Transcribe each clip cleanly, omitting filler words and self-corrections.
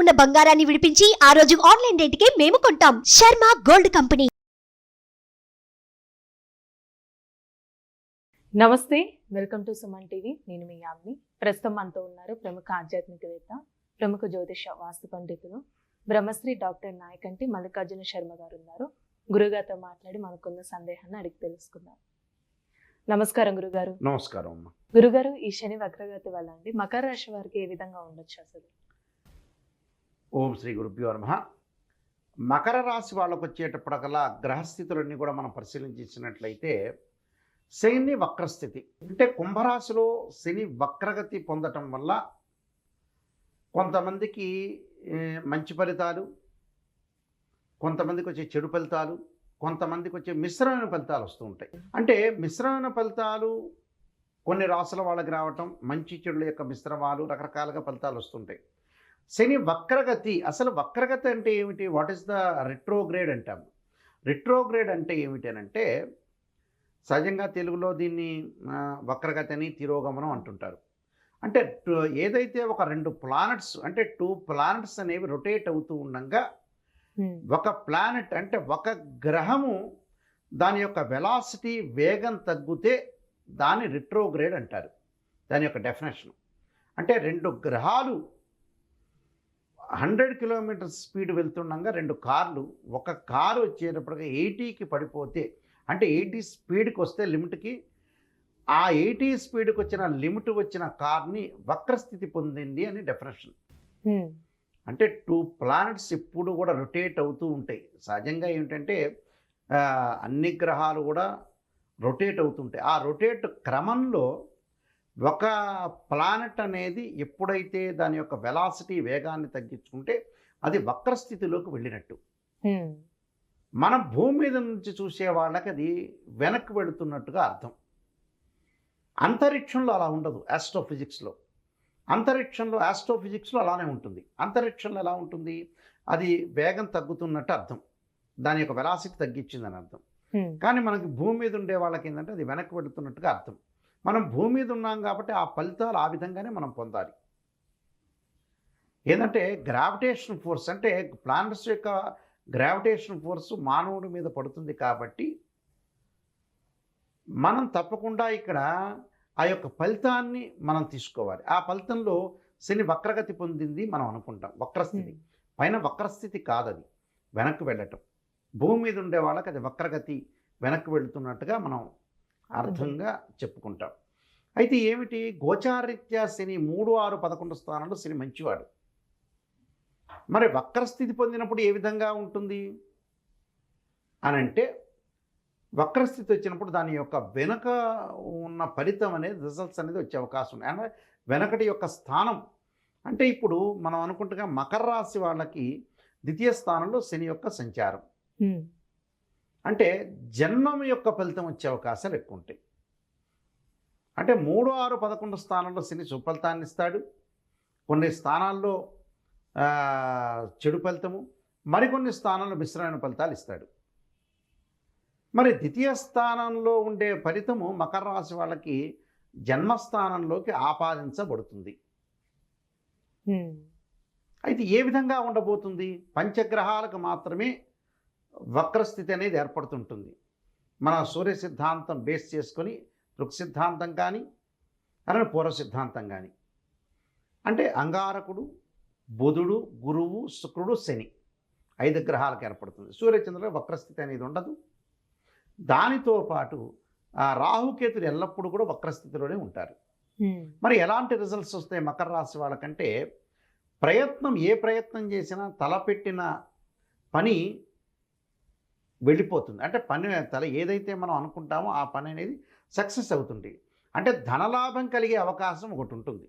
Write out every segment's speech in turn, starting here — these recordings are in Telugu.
ఉన్న బంగారాన్ని విడిపించి ఆ రోజు ఆన్లైన్ రేటుకే మేము కొంటాం. Sharma gold company. నమస్తే, వెల్కమ్ టు సుమన్ టీవీ. నేను మీ యామ్ని. ప్రస్తుతం మనతో ఉన్నారు ప్రముఖ ఆధ్యాత్మికవేత్త, ప్రముఖ జ్యోతిష వాస్తు పండితులు, బ్రహ్మశ్రీ డాక్టర్ నాయకంటి మల్లికార్జున శర్మ గారు ఉన్నారు. గురుగారితో మాట్లాడి మనకున్న సందేహాన్ని అడిగి తెలుసుకుందాం. నమస్కారం గురుగారు. నమస్కారం అమ్మ. గురుగారు, ఈ శని వక్రగతి వల్ల అండి మకర రాశి వారికి ఏ విధంగా ఉండొచ్చు అసలు? ఓం శ్రీ గురుభ్యో నమః. మకర రాశి వాళ్ళకు వచ్చేటప్పటికల్లా గ్రహస్థితులన్నీ కూడా మనం పరిశీలించినట్లయితే శని వక్రస్థితి అంటే కుంభరాశిలో శని వక్రగతి పొందటం వల్ల కొంతమందికి మంచి ఫలితాలు, కొంతమందికి వచ్చే చెడు ఫలితాలు, కొంతమందికి వచ్చే మిశ్రమైన ఫలితాలు వస్తూ ఉంటాయి. అంటే మిశ్రమైన ఫలితాలు కొన్ని రాసుల వాళ్ళకి రావటం, మంచి చెడుల యొక్క మిశ్రమాలు, రకరకాలుగా ఫలితాలు వస్తుంటాయి. శని వక్రగతి, అసలు వక్రగతి అంటే ఏమిటి? వాట్ ఈస్ ద రెట్రోగ్రేడ్ అంటాము. రెట్రోగ్రేడ్ అంటే ఏమిటి అని అంటే, సహజంగా తెలుగులో దీన్ని వక్రగతి అని తిరోగమనం అంటుంటారు. అంటే ఏదైతే ఒక రెండు ప్లానెట్స్ అంటే టూ ప్లానెట్స్ అనేవి రొటేట్ అవుతూ ఉండగా ఒక ప్లానెట్ అంటే ఒక గ్రహము దాని యొక్క వెలాసిటీ వేగం తగ్గితే దాన్ని రెట్రోగ్రేడ్ అంటారు. దాని యొక్క డెఫినేషన్ అంటే రెండు గ్రహాలు 100 కిలోమీటర్స్ స్పీడ్ వెళ్తుండగా రెండు కార్లు, ఒక కారు వచ్చేటప్పటికి 80కి పడిపోతే, అంటే 80 స్పీడ్కి వస్తే లిమిట్కి, ఆ 80 స్పీడ్కి వచ్చిన లిమిట్ వచ్చిన కార్ని వక్రస్థితి పొందింది అని డెఫినేషన్. అంటే టూ ప్లానెట్స్ ఎప్పుడు కూడా రొటేట్ అవుతూ ఉంటాయి. సహజంగా ఏమిటంటే అన్ని గ్రహాలు కూడా రొటేట్ అవుతుంటాయి. ఆ రొటేట్ క్రమంలో ఒక ప్లానెట్ అనేది ఎప్పుడైతే దాని యొక్క వెలాసిటీ వేగాన్ని తగ్గించుకుంటే అది వక్రస్థితిలోకి వెళ్ళినట్టు. మనం భూమి మీద నుంచి చూసే వాళ్ళకి అది వెనక్కి వెళుతున్నట్టుగా అర్థం. అంతరిక్షంలో అలా ఉండదు. ఆస్ట్రోఫిజిక్స్లో ఆస్ట్రోఫిజిక్స్లో అలానే ఉంటుంది. అంతరిక్షంలో ఎలా ఉంటుంది? అది వేగం తగ్గుతున్నట్టు అర్థం, దాని యొక్క వెలాసిటీ తగ్గించిందని అర్థం. కానీ మనకి భూమి మీద ఉండే వాళ్ళకి ఏంటంటే అది వెనక్కి వెళుతున్నట్టుగా అర్థం. మనం భూమి మీద ఉన్నాం కాబట్టి ఆ ఫలితాలు ఆ విధంగానే మనం పొందాలి. ఏంటంటే గ్రావిటేషన్ ఫోర్స్ అంటే ప్లానెట్స్ యొక్క గ్రావిటేషన్ ఫోర్స్ మానవుడి మీద పడుతుంది కాబట్టి మనం తప్పకుండా ఇక్కడ ఆ యొక్క ఫలితాన్ని మనం తీసుకోవాలి. ఆ ఫలితంలో శని వక్రగతి పొందింది మనం అనుకుంటాం. వక్రస్థితి పైన వక్రస్థితి కాదది, వెనక్కి వెళ్ళటం. భూమి మీద ఉండే వాళ్ళకి అది వక్రగతి, వెనక్కి వెళుతున్నట్టుగా మనం అర్థంగా చెప్పుకుంటాం. అయితే ఏమిటి? గోచారీత్యా శని 3, 6, 11 స్థానంలో శని మంచివాడు. మరి వక్రస్థితి పొందినప్పుడు ఏ విధంగా ఉంటుంది అని అంటే, వక్రస్థితి వచ్చినప్పుడు దాని యొక్క వెనక ఉన్న ఫలితం అనేది, రిజల్ట్స్ అనేది వచ్చే అవకాశం ఉంది. అంటే వెనకటి యొక్క స్థానం అంటే ఇప్పుడు మనం అనుకుంటుగా మకర రాశి వాళ్ళకి ద్వితీయ స్థానంలో శని యొక్క సంచారం అంటే జన్మం యొక్క ఫలితం వచ్చే అవకాశాలు ఎక్కువ ఉంటాయి. అంటే 3, 6, 11 స్థానంలో శని సుఫలితాన్ని ఇస్తాడు. కొన్ని స్థానాల్లో చెడు ఫలితము, మరికొన్ని స్థానాల్లో మిశ్రమైన ఫలితాలు ఇస్తాడు. మరి ద్వితీయ స్థానంలో ఉండే ఫలితము మకర రాశి వాళ్ళకి జన్మస్థానంలోకి ఆపాదించబడుతుంది. అయితే ఏ విధంగా ఉండబోతుంది? పంచగ్రహాలకు మాత్రమే వక్రస్థితి అనేది ఏర్పడుతుంటుంది. మన సూర్య సిద్ధాంతం బేస్ చేసుకొని దృక్ సిద్ధాంతం కానీ అలానే పూర్వ సిద్ధాంతం కానీ, అంటే అంగారకుడు, బుధుడు, గురువు, శుక్రుడు, శని 5 గ్రహాలకు ఏర్పడుతుంది. సూర్యచంద్రుల వక్రస్థితి అనేది ఉండదు. దానితో పాటు రాహుకేతులు ఎల్లప్పుడూ కూడా వక్రస్థితిలోనే ఉంటారు. మరి ఎలాంటి రిజల్ట్స్ వస్తాయి మకర రాశి వాళ్ళకంటే, ఏ ప్రయత్నం చేసినా తలపెట్టిన పని వెళ్ళిపోతుంది. అంటే ఏదైతే మనం అనుకుంటామో ఆ పని అనేది సక్సెస్ అవుతుంది. అంటే ధనలాభం కలిగే అవకాశం ఒకటి ఉంటుంది.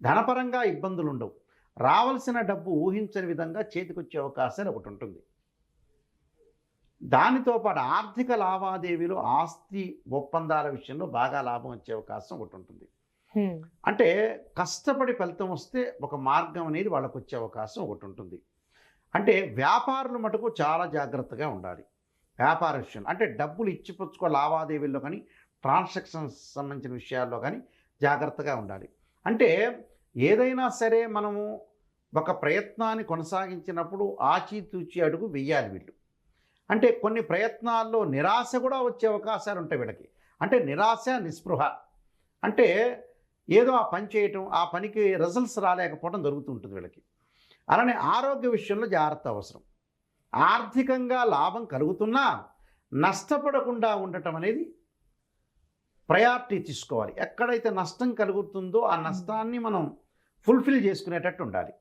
ధనపరంగా ఇబ్బందులు ఉండవు. రావాల్సిన డబ్బు ఊహించని విధంగా చేతికొచ్చే అవకాశాలు ఒకటి ఉంటుంది. దానితో పాటు ఆర్థిక లావాదేవీలు, ఆస్తి ఒప్పందాల విషయంలో బాగా లాభం వచ్చే అవకాశం ఒకటి ఉంటుంది. అంటే కష్టపడి ఫలితం వస్తే ఒక మార్గం అనేది వాళ్ళకు వచ్చే అవకాశం ఒకటి ఉంటుంది. అంటే వ్యాపారులు మటుకు చాలా జాగ్రత్తగా ఉండాలి. వ్యాపార విషయం అంటే డబ్బులు ఇచ్చిపుచ్చుకో లావాదేవీల్లో కానీ, ట్రాన్సాక్షన్స్ సంబంధించిన విషయాల్లో కానీ జాగ్రత్తగా ఉండాలి. అంటే ఏదైనా సరే మనము ఒక ప్రయత్నాన్ని కొనసాగించినప్పుడు ఆచితూచి అడుగు వెయ్యాలి వీళ్ళు. అంటే కొన్ని ప్రయత్నాల్లో నిరాశ కూడా వచ్చే అవకాశాలు ఉంటాయి వీళ్ళకి. అంటే నిరాశ, నిస్పృహ, అంటే ఏదో ఆ పని చేయటం, ఆ పనికి రిజల్ట్స్ రాలేకపోవడం జరుగుతుంటుంది వీళ్ళకి. అలానే ఆరోగ్య విషయంలో జాగ్రత్త అవసరం. ఆర్థికంగా లాభం కలుగుతున్నా నష్టపడకుండా ఉండటం అనేది ప్రయారిటీ తీసుకోవాలి. ఎక్కడైతే నష్టం కలుగుతుందో ఆ నష్టాన్ని మనం ఫుల్ఫిల్ చేసుకునేటట్టు ఉండాలి.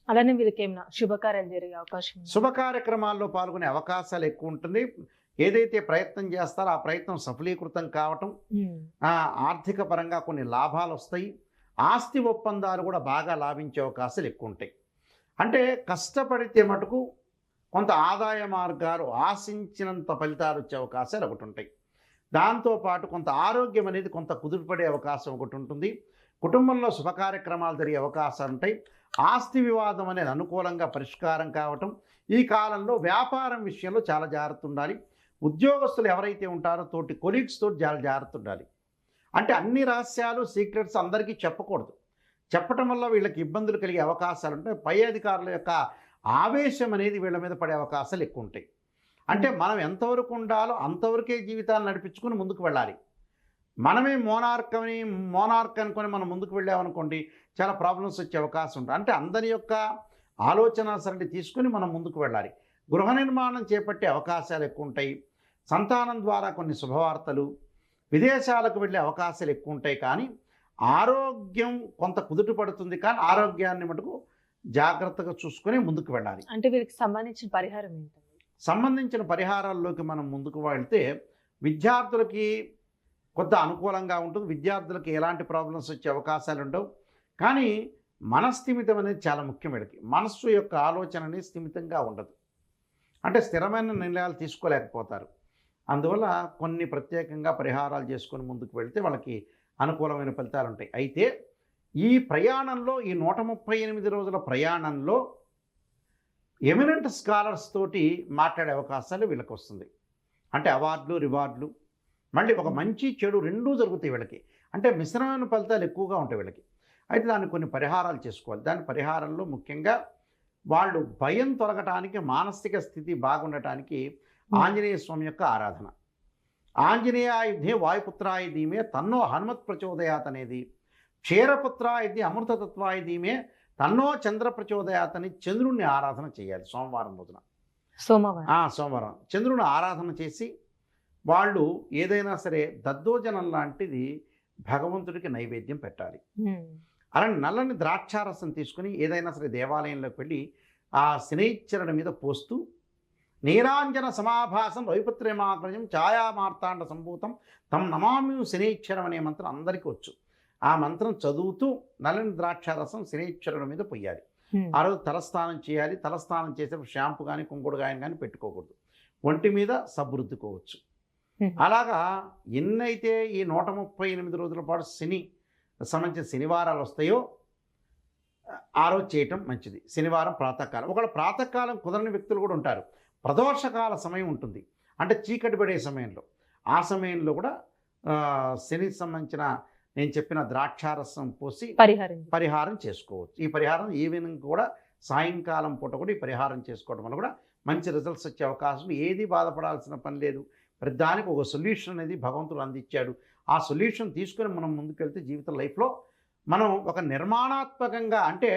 అలానే వీళ్ళకి ఏమైనా శుభకార్యాలు జరిగే అవకాశం ఉందా? శుభ కార్యక్రమాల్లో పాల్గొనే అవకాశాలు ఎక్కువ ఉంటుంది. ఏదైతే ప్రయత్నం చేస్తారో ఆ ప్రయత్నం సఫలీకృతం కావటం, ఆర్థిక పరంగా కొన్ని లాభాలు వస్తాయి. ఆస్తి ఒప్పందాలు కూడా బాగా లాభించే అవకాశాలు ఎక్కువ ఉంటాయి. అంటే కష్టపడితే మటుకు కొంత ఆదాయ మార్గాలు ఆశించినంత ఫలితాలు వచ్చే అవకాశాలు ఒకటి ఉంటాయి. దాంతోపాటు కొంత ఆరోగ్యం అనేది కొంత కుదురుపడే అవకాశం ఒకటి ఉంటుంది. కుటుంబంలో శుభ కార్యక్రమాలు జరిగే అవకాశాలు ఉంటాయి. ఆస్తి వివాదం అనేది అనుకూలంగా పరిష్కారం కావటం. ఈ కాలంలో వ్యాపారం విషయంలో చాలా జాగ్రత్త ఉండాలి. ఉద్యోగస్తులు ఎవరైతే ఉంటారో తోటి కొలీగ్స్ తోటి చాలా జాగ్రత్త ఉండాలి. అంటే అన్ని రహస్యాలు, సీక్రెట్స్ అందరికీ చెప్పకూడదు. చెప్పటం వల్ల వీళ్ళకి ఇబ్బందులు కలిగే అవకాశాలు ఉంటాయి. పై అధికారుల యొక్క ఆవేశం అనేది వీళ్ళ మీద పడే అవకాశాలు ఎక్కువ ఉంటాయి. అంటే మనం ఎంతవరకు ఉండాలో అంతవరకే జీవితాలు నడిపించుకుని ముందుకు వెళ్ళాలి. మనమే మోనార్క్ అనుకొని మనం ముందుకు వెళ్ళామనుకోండి, చాలా ప్రాబ్లమ్స్ వచ్చే అవకాశం ఉంటుంది. అంటే అందరి యొక్క ఆలోచన సరళి తీసుకుని మనం ముందుకు వెళ్ళాలి. గృహ నిర్మాణం చేపట్టే అవకాశాలు ఎక్కువ ఉంటాయి. సంతానం ద్వారా కొన్ని శుభవార్తలు, విదేశాలకు వెళ్ళే అవకాశాలు ఎక్కువ ఉంటాయి. కానీ ఆరోగ్యం కొంత కుదుట పడుతుంది. కానీ ఆరోగ్యాన్ని మటుకు జాగ్రత్తగా చూసుకొని ముందుకు వెళ్ళాలి. అంటే వీరికి సంబంధించిన పరిహారం ఏంటండి? సంబంధించిన పరిహారాల్లోకి మనం ముందుకు వెళ్తే విద్యార్థులకి కొంత అనుకూలంగా ఉంటుంది. విద్యార్థులకి ఎలాంటి ప్రాబ్లమ్స్ వచ్చే అవకాశాలు ఉండవు. కానీ మనస్థిమితం అనేది చాలా ముఖ్యం. వీళ్ళకి మనస్సు యొక్క ఆలోచన అనేది స్థిమితంగా ఉండదు. అంటే స్థిరమైన నిర్ణయాలు తీసుకోలేకపోతారు. అందువల్ల కొన్ని ప్రత్యేకంగా పరిహారాలు చేసుకొని ముందుకు వెళితే వాళ్ళకి అనుకూలమైన ఫలితాలు ఉంటాయి. అయితే ఈ ప్రయాణంలో, ఈ 138 రోజుల ప్రయాణంలో ఎమినెంట్ స్కాలర్స్ తోటి మాట్లాడే అవకాశాలు వీళ్ళకి వస్తుంది. అంటే అవార్డులు, రివార్డులు, మళ్ళీ ఒక మంచి చెడు రెండూ జరుగుతాయి వీళ్ళకి. అంటే మిశ్రమైన ఫలితాలు ఎక్కువగా ఉంటాయి వీళ్ళకి. అయితే దానికి కొన్ని పరిహారాలు చేసుకోవాలి. దాని పరిహారంలో ముఖ్యంగా వాళ్ళు భయం తొలగటానికి, మానసిక స్థితి బాగుండటానికి ఆంజనేయ స్వామి యొక్క ఆరాధన. ఆంజనేయాయుధే వాయుపుత్రాయ ధీమే తన్నో హనుమత్ ప్రచోదయాత్ అనేది, క్షీరపుత్రాయుధి అమృతతత్వాయ ధీమే తన్నో చంద్ర ప్రచోదయాత్ అని చంద్రుడిని ఆరాధన చేయాలి సోమవారం రోజున. సోమవారం చంద్రుని ఆరాధన చేసి వాళ్ళు ఏదైనా సరే దద్దోజనం లాంటిది భగవంతుడికి నైవేద్యం పెట్టాలి. అలా నల్లని ద్రాక్షారసం తీసుకుని ఏదైనా సరే దేవాలయంలోకి వెళ్ళి ఆ శనైశ్చరుడి మీద పోస్తూ నీరాంజన సమాభాసం వైపుత్ర్యమాగ్రజం ఛాయామార్తాండ సంభూతం తం నమామి శనైశ్చరం అనే మంత్రం అందరికీ వచ్చు. ఆ మంత్రం చదువుతూ నల్లని ద్రాక్షారసం శనైశ్చరుడి మీద పొయ్యాలి. ఆ రోజు తలస్నానం చేయాలి. తలస్నానం చేసేటప్పుడు షాంపు కానీ కుంకుడు కానీ పెట్టుకోకూడదు. ఒంటి మీద సబ్బు రుద్దుకోవచ్చు. అలాగా ఎన్నైతే ఈ 138 రోజుల పాటు సంబంధించిన శనివారాలు వస్తాయో ఆ రోజు చేయటం మంచిది. శనివారం ప్రాతకాలం, ఒకవేళ ప్రాతకాలం కుదరని వ్యక్తులు కూడా ఉంటారు. ప్రదోషకాల సమయం ఉంటుంది, అంటే చీకటి పడే సమయంలో. ఆ సమయంలో కూడా శనికి సంబంధించిన నేను చెప్పిన ద్రాక్షారసం పోసి పరిహారం చేసుకోవచ్చు. ఈ పరిహారం ఈవినింగ్ కూడా, సాయంకాలం పూట కూడా ఈ పరిహారం చేసుకోవడం వల్ల కూడా మంచి రిజల్ట్స్ వచ్చే అవకాశం. ఏది బాధపడాల్సిన పని లేదు. ప్రతిదానికి ఒక సొల్యూషన్ అనేది భగవంతుడు అందించాడు. ఆ సొల్యూషన్ తీసుకొని మనం ముందుకెళ్తే జీవిత లైఫ్లో మనం ఒక నిర్మాణాత్మకంగా, అంటే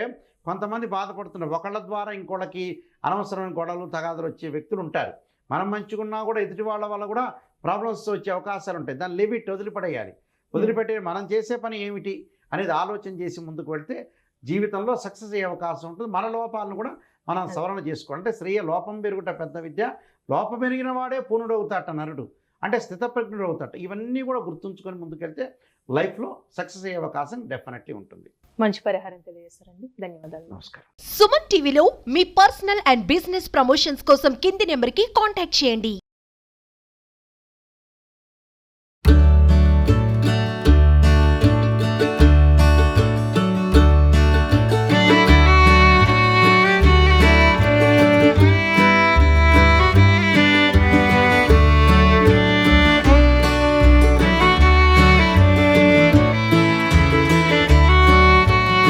కొంతమంది బాధపడుతున్నారు, ఒకళ్ళ ద్వారా ఇంకోళ్ళకి అనవసరమైన గొడవలు, తగాదులు వచ్చే వ్యక్తులు ఉంటారు. మనం మంచిగున్నా కూడా ఎదుటి వాళ్ళ వల్ల కూడా ప్రాబ్లమ్స్ వచ్చే అవకాశాలు ఉంటాయి. దాన్ని లిమిట్ వదిలిపడేయాలి. వదిలిపెట్టే మనం చేసే పని ఏమిటి అనేది ఆలోచన చేసి ముందుకు వెళ్తే జీవితంలో సక్సెస్ అయ్యే అవకాశం ఉంటుంది. మన లోపాలను కూడా మనం సవరణ చేసుకోవాలి. అంటే శ్రేయ లోపం పెరుగుట పెద్ద విద్య, లోపం పెరిగిన వాడే పూర్ణుడవుతాట నరుడు, అంటే స్థితప్రజ్ఞుడు అవుతాట. ఇవన్నీ కూడా గుర్తుంచుకొని ముందుకెళ్తే లైఫ్లో సక్సెస్ అయ్యే అవకాశం డెఫినెట్లీ ఉంటుంది. మంచి పరిహారం తెలియజేస్తారండి. ధన్యవాదాలు. నమస్కారం. సుమన్ టీవీలో మీ పర్సనల్ అండ్ బిజినెస్ ప్రమోషన్స్ కోసం కింది నెంబర్కి కాంటాక్ట్ చేయండి.